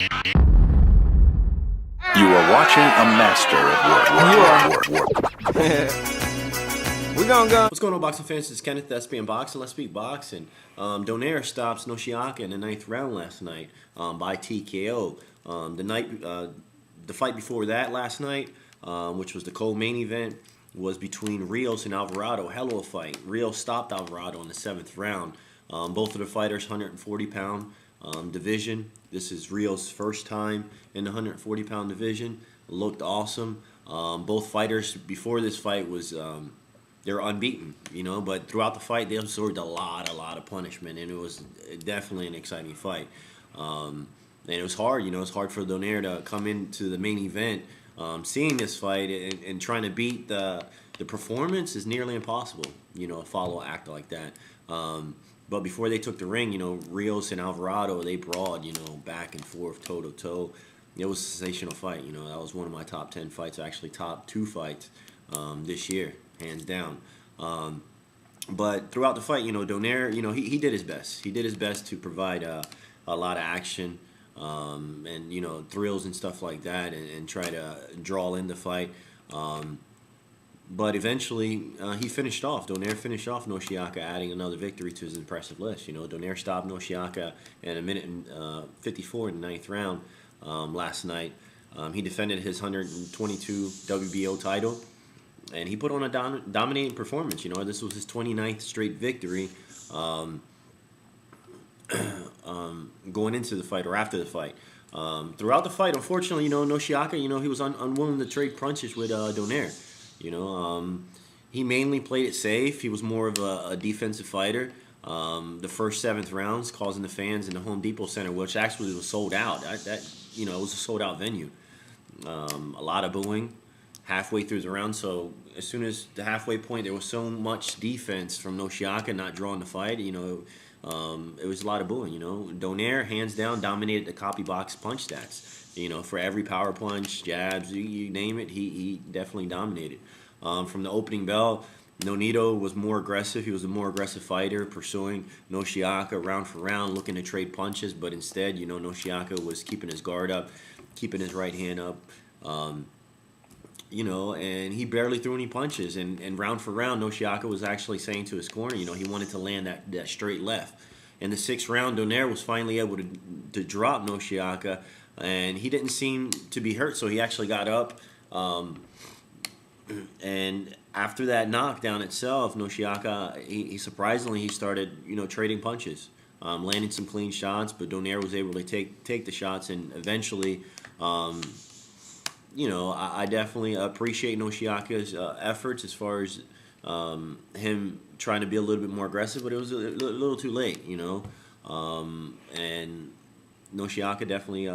You are watching a master at work. We're gonna go. What's going on, boxing fans? It's Kenneth, SBM Boxing. Let's speak boxing. Donaire stops Nishioka in the 9th round last night by TKO. The fight before that last night, which was the co-main event, was between Rios and Alvarado. Hell of a fight. Rios stopped Alvarado in the 7th round. Both of the fighters 140-pound division. This is Rios' first time in the 140-pound division. Looked awesome. Both fighters before this fight was they were unbeaten, you know, but throughout the fight they absorbed a lot of punishment, and it was definitely an exciting fight. And it was hard, you know, it's hard for Donaire to come into the main event seeing this fight and trying to beat the performance is nearly impossible, you know, a follow act like that. But before they took the ring, you know, Rios and Alvarado, they brawled, you know, back and forth, toe to toe. It was a sensational fight, you know. That was one of my top 10 fights, actually top 2 fights this year, hands down. But throughout the fight, you know, Donaire, you know, he did his best. He did his best to provide a lot of action and, you know, thrills and stuff like that, and try to draw in the fight. But eventually, he finished off. Donaire finished off Nishioka, adding another victory to his impressive list. You know, Donaire stopped Nishioka in 1:54 in the 9th round last night. He defended his 122 WBO title, and he put on a dominating performance. You know, this was his 29th straight victory going into the fight or after the fight. Throughout the fight, unfortunately, you know, Nishioka, you know, he was unwilling to trade punches with Donaire. You know, he mainly played it safe. He was more of a defensive fighter. The first 7th rounds, causing the fans in the Home Depot Center, which actually was sold out. You know, it was a sold out venue. A lot of booing halfway through the round. So as soon as the halfway point, there was so much defense from Nishioka not drawing the fight. You know, it was a lot of booing. You know, Donaire hands down dominated the copy box punch stats. You know, for every power punch, jabs, you name it, he definitely dominated. From the opening bell, Nonito was more aggressive. He was a more aggressive fighter, pursuing Nishioka round for round, looking to trade punches. But instead, you know, Nishioka was keeping his guard up, keeping his right hand up. You know, and he barely threw any punches. And round for round, Nishioka was actually saying to his corner, you know, he wanted to land that straight left. In the 6th round, Donaire was finally able to drop Nishioka, and he didn't seem to be hurt, so he actually got up. And after that knockdown itself, Nishioka, he surprisingly, he started, you know, trading punches, landing some clean shots, but Donaire was able to take the shots, and eventually, you know, I definitely appreciate Nishioka's efforts as far as him trying to be a little bit more aggressive, but it was a little too late, you know. And Nishioka definitely,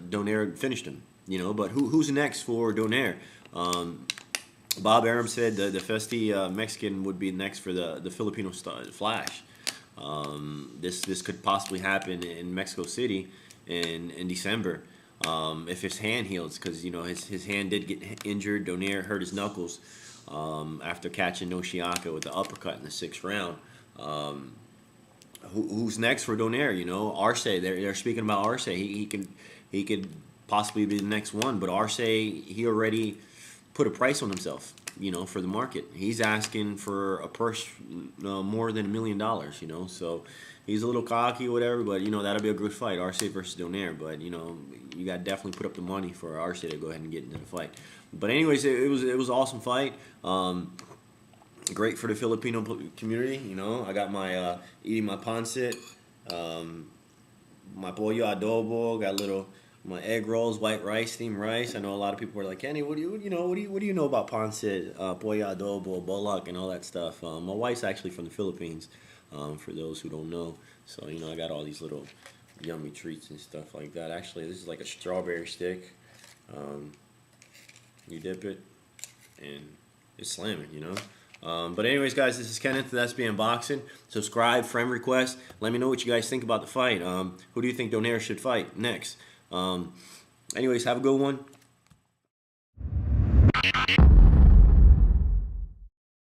Donaire finished him, you know. But who's next for Donaire? Bob Arum said the Festi Mexican would be next for the Filipino Flash. This could possibly happen in Mexico City in December. If his hand heals, because, you know, his hand did get injured. Donaire hurt his knuckles after catching Nishioka with the uppercut in the 6th round. Who's next for Donaire? You know, Arce. They're speaking about Arce. He could possibly be the next one, but Arce, he already put a price on himself, you know, for the market. He's asking for a purse more than $1 million, you know. So he's a little cocky or whatever, but, you know, that'll be a good fight, Arce versus Donaire. But, you know, you got to definitely put up the money for Arce to go ahead and get into the fight. But anyways, it was an awesome fight. Great for the Filipino community, you know. I got my eating my pancit, my pollo adobo, got my egg rolls, white rice, steamed rice. I know a lot of people are like, Kenny, what do you know about pancit, pollo adobo, bolak, and all that stuff? My wife's actually from the Philippines, for those who don't know. So, you know, I got all these little yummy treats and stuff like that. Actually, this is like a strawberry stick. You dip it, and it's slamming, you know. But anyways, guys, this is Kenneth with SBM Boxing. Subscribe, friend request. Let me know what you guys think about the fight. Who do you think Donaire should fight next? Anyways, have a good one.